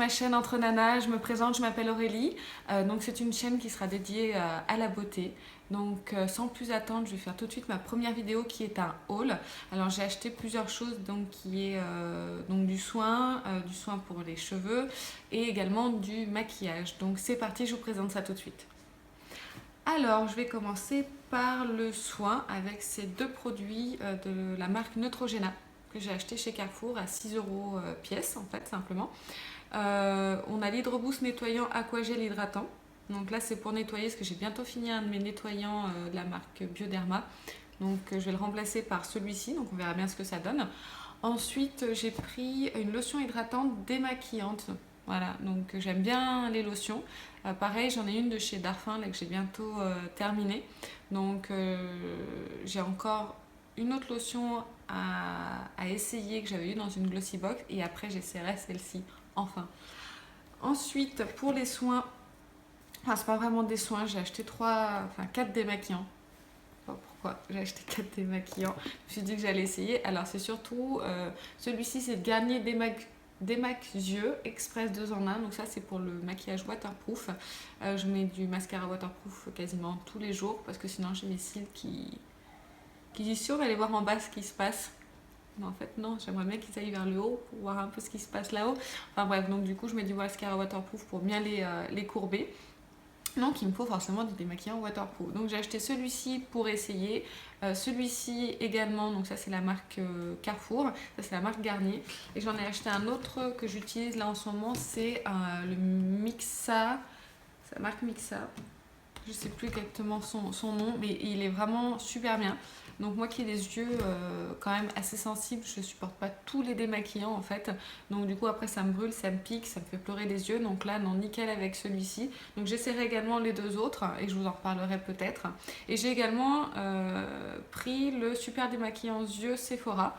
ma chaîne Entre Nanas, je me présente, je m'appelle Aurélie. Donc c'est une chaîne qui sera dédiée à la beauté. Donc sans plus attendre, je vais faire tout de suite ma première vidéo qui est un haul. Alors j'ai acheté plusieurs choses, donc qui est donc du soin pour les cheveux et également du maquillage. Donc c'est parti, je vous présente ça tout de suite. Alors je vais commencer par le soin avec ces deux produits de la marque Neutrogena que j'ai acheté chez Carrefour à 6 euros pièce en fait simplement. On a l'Hydro Boost nettoyant aquagel hydratant. Donc là c'est pour nettoyer parce que j'ai bientôt fini un de mes nettoyants de la marque Bioderma. Donc je vais le remplacer par celui-ci, donc on verra bien ce que ça donne. Ensuite j'ai pris une lotion hydratante démaquillante. Voilà, donc j'aime bien les lotions. Pareil, j'en ai une de chez Darphin là, que j'ai bientôt terminée. Donc j'ai encore une autre lotion à essayer que j'avais eu dans une Glossy Box et après j'essaierai celle-ci enfin. Ensuite pour les soins, enfin c'est pas vraiment des soins, j'ai acheté 4 démaquillants. Je sais pas pourquoi j'ai acheté 4 démaquillants. Je me suis dit que j'allais essayer. Alors c'est surtout celui-ci, c'est le Garnier Démac Yeux Express 2 en 1. Donc ça c'est pour le maquillage waterproof. Je mets du mascara waterproof quasiment tous les jours parce que sinon j'ai mes cils qui disent si on va aller voir en bas ce qui se passe. Mais en fait non, j'aimerais bien qu'ils aillent vers le haut pour voir un peu ce qui se passe là-haut. Enfin bref, donc du coup je mets du mascara waterproof pour bien les courber. Donc il me faut forcément du démaquillant waterproof. Donc j'ai acheté celui-ci pour essayer. Celui-ci également, donc ça c'est la marque Carrefour, ça c'est la marque Garnier. Et j'en ai acheté un autre que j'utilise là en ce moment, c'est le Mixa, c'est la marque Mixa. Je sais plus exactement son nom, mais il est vraiment super bien. Donc moi qui ai des yeux quand même assez sensibles, je supporte pas tous les démaquillants en fait. Donc du coup après ça me brûle, ça me pique, ça me fait pleurer les yeux. Donc là non, nickel avec celui-ci. Donc j'essaierai également les deux autres et je vous en reparlerai peut-être. Et j'ai également pris le super démaquillant yeux Sephora.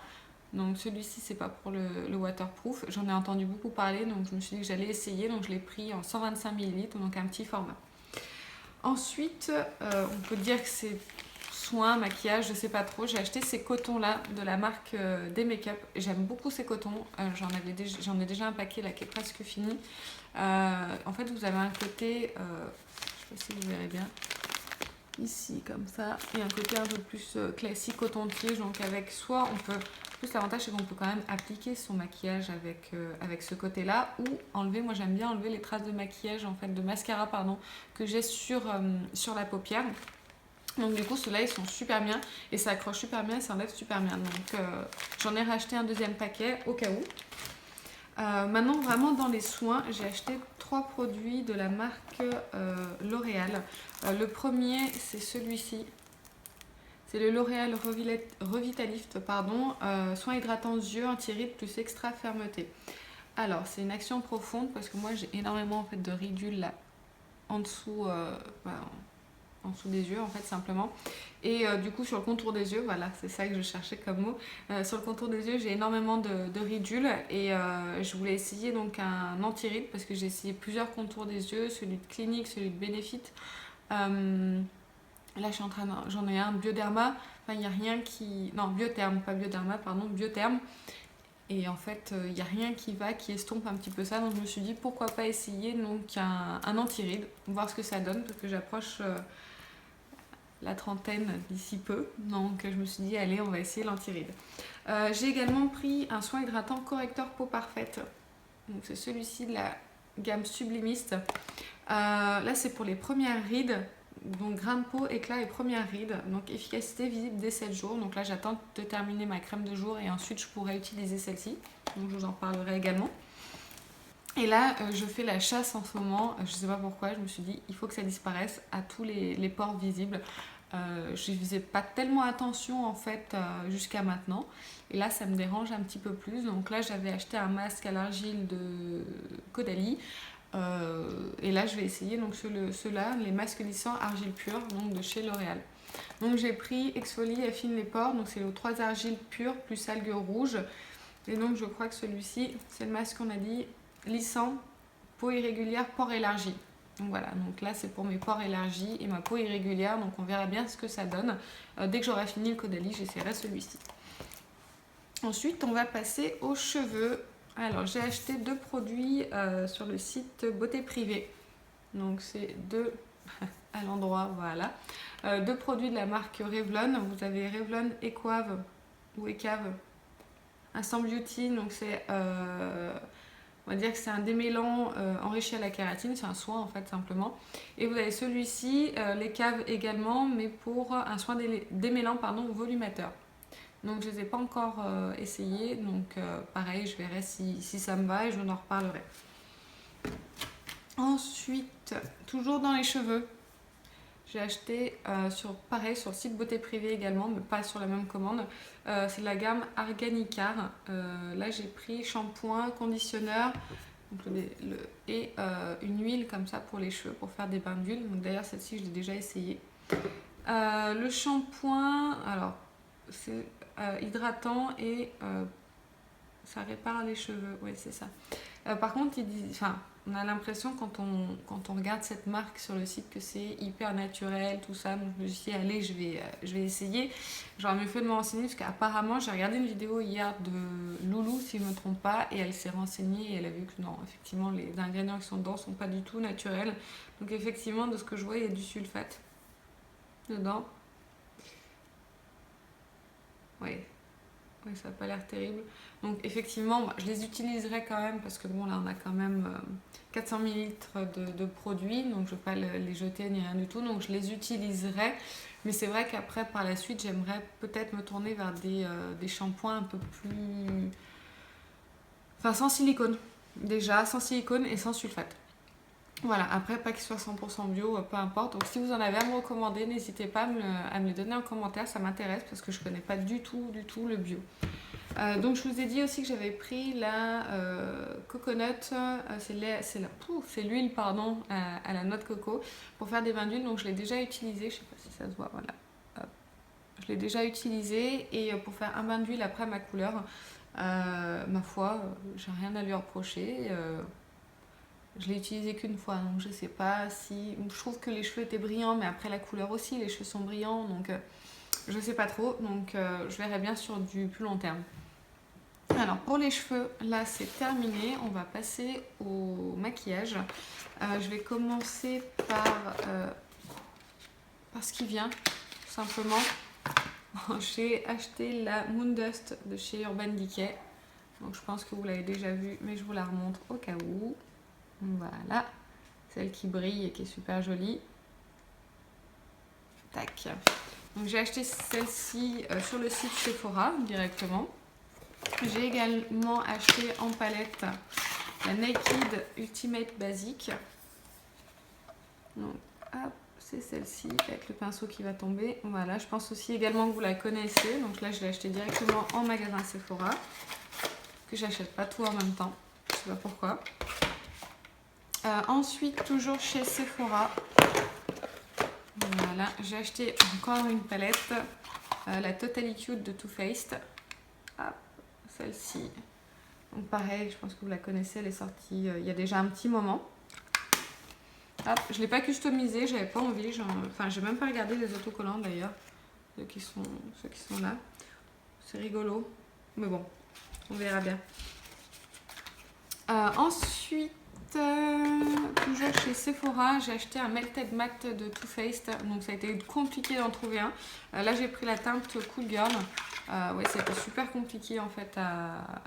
Donc celui-ci c'est pas pour le waterproof. J'en ai entendu beaucoup parler donc je me suis dit que j'allais essayer. Donc je l'ai pris en 125 ml, donc un petit format. Ensuite, on peut dire que c'est soin, maquillage, je sais pas trop. J'ai acheté ces cotons là de la marque des Make-up. J'aime beaucoup ces cotons. J'en ai déjà un paquet là qui est presque fini. En fait, vous avez un côté, je sais pas si vous verrez bien, ici comme ça, et un côté un peu plus classique coton-tige. Donc avec soit on peut, plus l'avantage c'est qu'on peut quand même appliquer son maquillage avec ce côté là ou enlever, moi j'aime bien enlever les traces de maquillage en fait, de mascara pardon, que j'ai sur la paupière. Donc du coup ceux-là ils sont super bien et ça accroche super bien et ça enlève super bien. Donc j'en ai racheté un deuxième paquet au cas où. Maintenant vraiment dans les soins, j'ai acheté 3 produits de la marque L'Oréal. Le premier c'est celui-ci. C'est le L'Oréal Revitalift, soin hydratant yeux, anti-rides plus extra fermeté. Alors c'est une action profonde parce que moi j'ai énormément en fait, de ridules là en dessous, en dessous des yeux en fait simplement. Et du coup sur le contour des yeux, voilà c'est ça que je cherchais comme mot. Sur le contour des yeux j'ai énormément de ridules et je voulais essayer donc un anti-ride parce que j'ai essayé plusieurs contours des yeux, celui de Clinique, celui de Benefit. Là, j'en ai un Bioderma. Enfin, il n'y a rien qui. Non, Biotherme, pas Bioderma, pardon, Biotherme. Et en fait, il n'y a rien qui estompe un petit peu ça. Donc, je me suis dit, pourquoi pas essayer donc, un anti-ride, voir ce que ça donne, parce que j'approche la trentaine d'ici peu. Donc, je me suis dit, allez, on va essayer l'anti-ride. J'ai également pris un soin hydratant correcteur peau parfaite. Donc, c'est celui-ci de la gamme Sublimiste. Là, c'est pour les premières rides. Donc grain de peau, éclat et première ride. Donc efficacité visible dès 7 jours. Donc là j'attends de terminer ma crème de jour et ensuite je pourrai utiliser celle-ci. Donc je vous en parlerai également. Et là je fais la chasse en ce moment. Je sais pas pourquoi, je me suis dit il faut que ça disparaisse à tous les pores visibles. Je ne faisais pas tellement attention en fait jusqu'à maintenant. Et là ça me dérange un petit peu plus. Donc là j'avais acheté un masque à l'argile de Caudalie. Et là je vais essayer donc ceux-là, les masques lissants argile pure donc de chez L'Oréal. Donc j'ai pris Exfolie affine les pores, donc c'est les 3 argiles pures plus algues rouges. Et donc je crois que celui-ci c'est le masque qu'on a dit lissant, peau irrégulière, pores élargis. Donc voilà, donc là c'est pour mes pores élargis et ma peau irrégulière, donc on verra bien ce que ça donne. Dès que j'aurai fini le Caudalie, j'essaierai celui-ci. Ensuite on va passer aux cheveux. Alors j'ai acheté 2 produits sur le site Beauté Privée. Donc c'est 2 à l'endroit, voilà. 2 produits de la marque Revlon. Vous avez Revlon Equave ou Ecave Instant Beauty. Donc c'est, on va dire que c'est un démêlant enrichi à la kératine. C'est un soin en fait simplement. Et vous avez celui-ci, l'Ecave également, mais pour un soin démêlant volumateur. Donc je ne les ai pas encore essayés, donc pareil, je verrai si ça me va et je vous en reparlerai. Ensuite, toujours dans les cheveux, j'ai acheté pareil sur le site Beauté Privée également, mais pas sur la même commande. C'est la gamme Arganicar. Là j'ai pris shampoing, conditionneur donc et une huile comme ça pour les cheveux, pour faire des bains d'huile. Donc d'ailleurs celle-ci je l'ai déjà essayée. Le shampoing, alors c'est hydratant et ça répare les cheveux, oui c'est ça. Par contre, on a l'impression quand on regarde cette marque sur le site que c'est hyper naturel, tout ça. Donc je me suis dit, allez, je vais essayer. J'aurais mieux fait de me renseigner parce qu'apparemment, j'ai regardé une vidéo hier de Loulou, si je ne me trompe pas, et elle s'est renseignée et elle a vu que non, effectivement, les ingrédients qui sont dedans ne sont pas du tout naturels. Donc effectivement, de ce que je vois, il y a du sulfate dedans. Oui, ça n'a pas l'air terrible. Donc effectivement, je les utiliserai quand même parce que bon là on a quand même 400 ml de produits, donc je ne vais pas les jeter ni rien du tout, donc je les utiliserai. Mais c'est vrai qu'après par la suite j'aimerais peut-être me tourner vers des shampoings un peu plus... Enfin sans silicone, déjà sans silicone et sans sulfate. Voilà, après pas qu'ils soient 100% bio, peu importe. Donc si vous en avez à me recommander, n'hésitez pas à me les donner en commentaire, ça m'intéresse parce que je connais pas du tout le bio. Donc je vous ai dit aussi que j'avais pris la coconut, c'est l'huile à la noix de coco pour faire des bains d'huile. Donc je l'ai déjà utilisé, je sais pas si ça se voit, voilà. Hop. Je l'ai déjà utilisé et pour faire un bain d'huile après ma couleur, ma foi, j'ai rien à lui reprocher. Je l'ai utilisé qu'une fois, donc je sais pas si... Je trouve que les cheveux étaient brillants, mais après la couleur aussi, les cheveux sont brillants, donc je sais pas trop. Donc je verrai bien sur du plus long terme. Alors pour les cheveux, là c'est terminé. On va passer au maquillage. Je vais commencer par ce qui vient, tout simplement. J'ai acheté la Moon Dust de chez Urban Decay. Donc je pense que vous l'avez déjà vue, mais je vous la remontre au cas où. Voilà, celle qui brille et qui est super jolie. Tac. Donc j'ai acheté celle-ci sur le site Sephora directement. J'ai également acheté en palette la Naked Ultimate Basic. Donc hop, c'est celle-ci avec le pinceau qui va tomber. Voilà, je pense aussi également que vous la connaissez. Donc là je l'ai acheté directement en magasin Sephora. Que j'achète pas tout en même temps. Je sais pas pourquoi. Ensuite, toujours chez Sephora, voilà, j'ai acheté encore une palette, la Totally Cute de Too Faced. Celle-ci. Donc pareil, je pense que vous la connaissez, elle est sortie il y a déjà un petit moment. Hop, je ne l'ai pas customisée, j'avais pas envie, enfin j'ai même pas regardé les autocollants d'ailleurs, ceux qui sont là. C'est rigolo, mais bon, on verra bien. Ensuite, toujours chez Sephora, j'ai acheté un Melted Matte de Too Faced, donc ça a été compliqué d'en trouver un. Là j'ai pris la teinte Cool Girl. Ouais, c'était super compliqué en fait à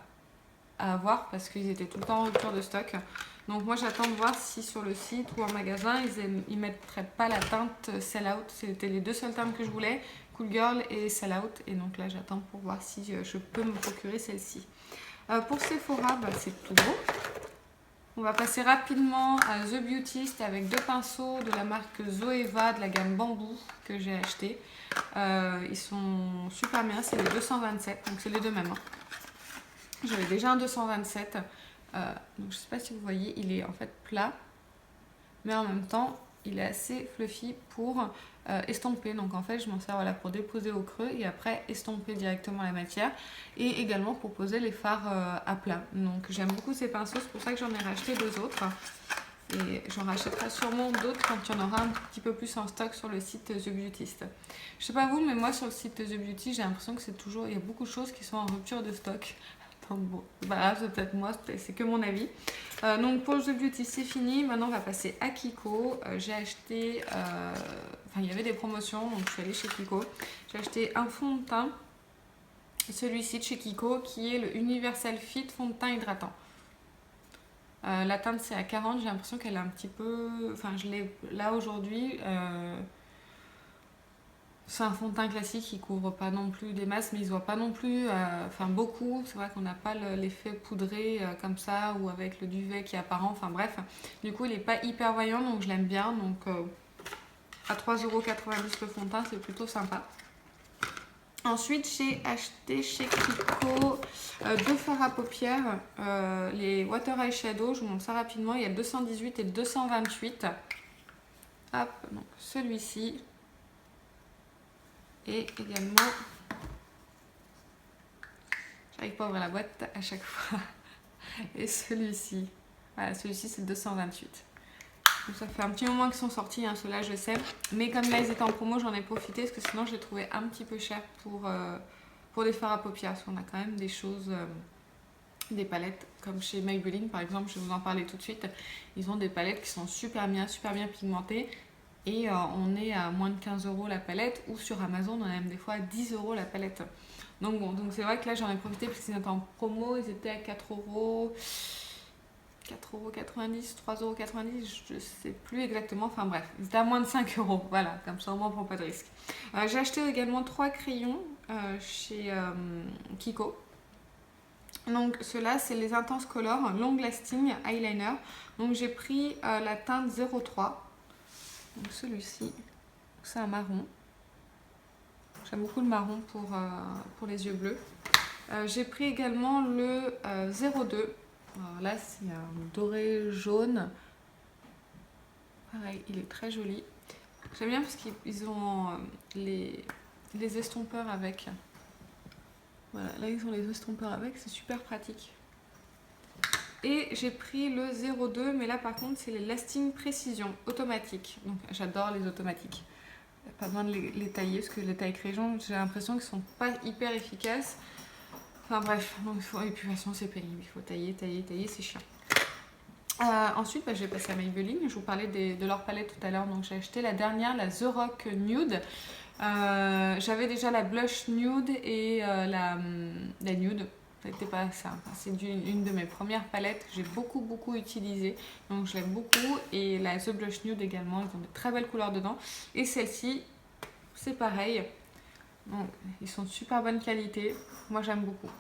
avoir parce qu'ils étaient tout le temps en rupture de stock. Donc moi j'attends de voir si sur le site ou en magasin ils mettraient pas la teinte Sell Out. C'était les deux seules teintes que je voulais, Cool Girl et Sell Out. Et donc là j'attends pour voir si je peux me procurer celle-ci. Pour Sephora, c'est tout beau. On va passer rapidement à The Beautist avec deux pinceaux de la marque Zoeva de la gamme Bamboo que j'ai acheté. Ils sont super bien, c'est les 227, donc c'est les deux mêmes. J'avais déjà un 227, donc je ne sais pas si vous voyez, il est en fait plat, mais en même temps il est assez fluffy pour estomper. Donc en fait je m'en sers pour déposer au creux et après estomper directement la matière, et également pour poser les fards à plat. Donc j'aime beaucoup ces pinceaux, c'est pour ça que j'en ai racheté deux autres. Et j'en rachèterai sûrement d'autres quand il y en aura un petit peu plus en stock sur le site The Beautist. Je sais pas vous, mais moi sur le site The Beauty, j'ai l'impression que il y a beaucoup de choses qui sont en rupture de stock. Donc bon, voilà, c'est peut-être moi, c'est que mon avis. Donc pour le The Beauty, c'est fini. Maintenant, on va passer à Kiko. J'ai acheté... Enfin, il y avait des promotions, donc je suis allée chez Kiko. J'ai acheté un fond de teint. Celui-ci de chez Kiko, qui est le Universal Fit fond de teint hydratant. La teinte, c'est à 40. J'ai l'impression qu'elle est un petit peu... Enfin, je l'ai là aujourd'hui... C'est un fond de teint classique qui couvre pas non plus des masses, mais il se voit pas non plus, enfin beaucoup. C'est vrai qu'on n'a pas l'effet poudré comme ça ou avec le duvet qui est apparent. Enfin bref, du coup il est pas hyper voyant, donc je l'aime bien. Donc à 3,90€ le fond de teint, c'est plutôt sympa. Ensuite, j'ai acheté chez Kiko deux fards à paupières, les Water Eyeshadow. Je vous montre ça rapidement. Il y a le 218 et le 228. Hop, donc celui-ci. Et également, j'arrive pas à ouvrir la boîte à chaque fois. Et celui-ci, voilà, celui-ci c'est 228. Donc ça fait un petit moment qu'ils sont sortis, hein, ceux-là je sais. Mais comme là ils étaient en promo, j'en ai profité parce que sinon je les trouvais un petit peu chers pour des fards à paupières. Parce qu'on a quand même des choses, des palettes comme chez Maybelline par exemple, je vais vous en parler tout de suite. Ils ont des palettes qui sont super bien pigmentées. Et on est à moins de 15€ la palette, ou sur Amazon on a même des fois à 10€ la palette. Donc bon, donc c'est vrai que là j'en ai profité parce qu'ils étaient en promo, ils étaient à 4€, 4,90€, 3,90€, je sais plus exactement, enfin bref, ils étaient à moins de 5€, voilà, comme ça au moins on prend pas de risque. J'ai acheté également 3 crayons chez Kiko. Donc ceux-là c'est les Intense Color Long Lasting Eyeliner. Donc j'ai pris la teinte 03. Donc celui-ci, c'est un marron. J'aime beaucoup le marron pour les yeux bleus. J'ai pris également le 02. Alors là, c'est un doré jaune. Pareil, il est très joli. J'aime bien parce qu'ils ont les estompeurs avec. Voilà, là ils ont les estompeurs avec, c'est super pratique. Et j'ai pris le 02, mais là par contre c'est les Lasting Précision automatiques. Donc j'adore les automatiques. Pas besoin de les tailler parce que les tailles crayons, j'ai l'impression qu'ils sont pas hyper efficaces. Enfin bref, donc et puis de toute façon c'est pénible, il faut tailler, c'est chiant. Ensuite, je vais passer à Maybelline. Je vous parlais de leur palette tout à l'heure, donc j'ai acheté la dernière, la The Rock Nude. J'avais déjà la Blush Nude et la Nude. C'était pas ça, c'est une de mes premières palettes que j'ai beaucoup utilisée, donc je l'aime beaucoup. Et la The Blush Nude également, ils ont de très belles couleurs dedans. Et celle-ci, c'est pareil, donc ils sont de super bonne qualité, moi j'aime beaucoup.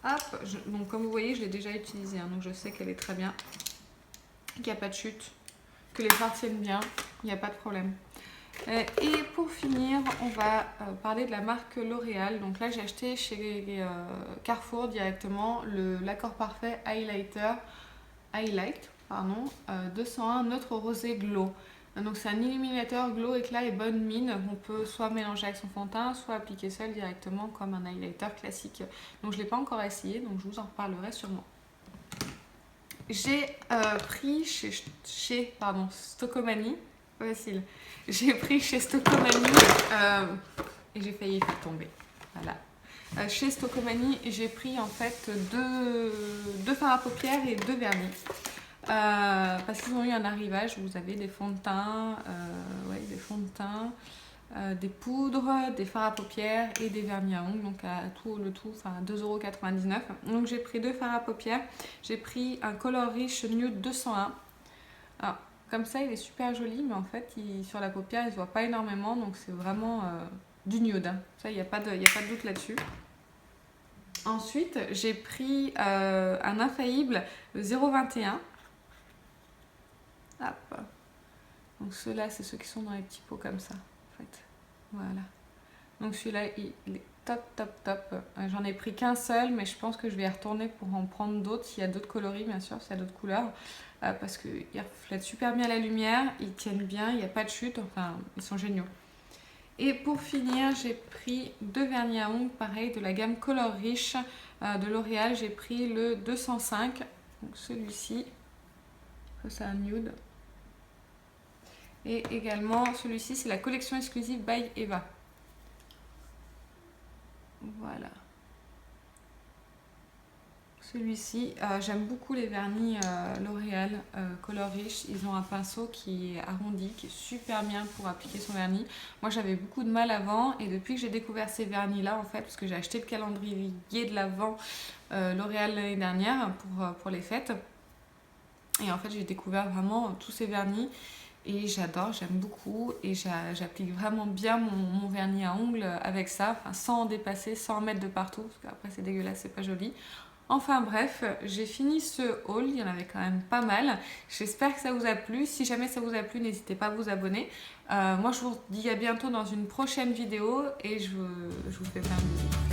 Hop, donc comme vous voyez, je l'ai déjà utilisée, hein, donc je sais qu'elle est très bien, qu'il n'y a pas de chute, que les fards tiennent bien, il n'y a pas de problème. Et pour finir, on va parler de la marque L'Oréal. Donc là, j'ai acheté chez Carrefour directement l'Accord Parfait Highlight 201 Neutre Rosé Glow. Donc c'est un illuminateur glow, éclat et bonne mine. On peut soit mélanger avec son fond de teint, soit appliquer seul directement comme un highlighter classique. Donc je ne l'ai pas encore essayé, donc je vous en reparlerai sûrement. J'ai pris chez Stockomanie. Facile. J'ai pris chez Stockomanie et j'ai failli faire tomber. Voilà. Chez Stockomanie, j'ai pris en fait deux fards à paupières et 2 vernis. Parce qu'ils ont eu un arrivage. Vous avez des fonds de teint, des poudres, des fards à paupières et des vernis à ongles. Donc à le tout, enfin 2,99€. Donc j'ai pris 2 fards à paupières. J'ai pris un Color Rich Nude 201. Alors, comme ça, il est super joli, mais en fait, sur la paupière, il ne se voit pas énormément, donc c'est vraiment du nude. Hein. Ça, il n'y a pas de doute là-dessus. Ensuite, j'ai pris un infaillible, le 021. Hop. Donc ceux-là, c'est ceux qui sont dans les petits pots comme ça, en fait. Voilà. Donc celui-là, il est top. J'en ai pris qu'un seul, mais je pense que je vais y retourner pour en prendre d'autres, s'il y a d'autres coloris, bien sûr, s'il y a d'autres couleurs. Parce qu'ils reflètent super bien la lumière, ils tiennent bien, il n'y a pas de chute, enfin, ils sont géniaux. Et pour finir, j'ai pris 2 vernis à ongles, pareil, de la gamme Color Rich de L'Oréal. J'ai pris le 205, donc celui-ci, ça c'est un nude. Et également, celui-ci, c'est la collection exclusive by Eva. Voilà. Celui-ci, j'aime beaucoup les vernis L'Oréal Color Rich. Ils ont un pinceau qui est arrondi, qui est super bien pour appliquer son vernis. Moi j'avais beaucoup de mal avant et depuis que j'ai découvert ces vernis là en fait, parce que j'ai acheté le calendrier de l'Avent L'Oréal l'année dernière pour les fêtes. Et en fait j'ai découvert vraiment tous ces vernis et j'adore, j'aime beaucoup et j'applique vraiment bien mon vernis à ongles avec ça, enfin, sans en dépasser, sans en mettre de partout, parce qu'après c'est dégueulasse, c'est pas joli. Enfin bref, j'ai fini ce haul, il y en avait quand même pas mal. J'espère que ça vous a plu. Si jamais ça vous a plu, n'hésitez pas à vous abonner. Moi je vous dis à bientôt dans une prochaine vidéo et je vous fais plein de bisous.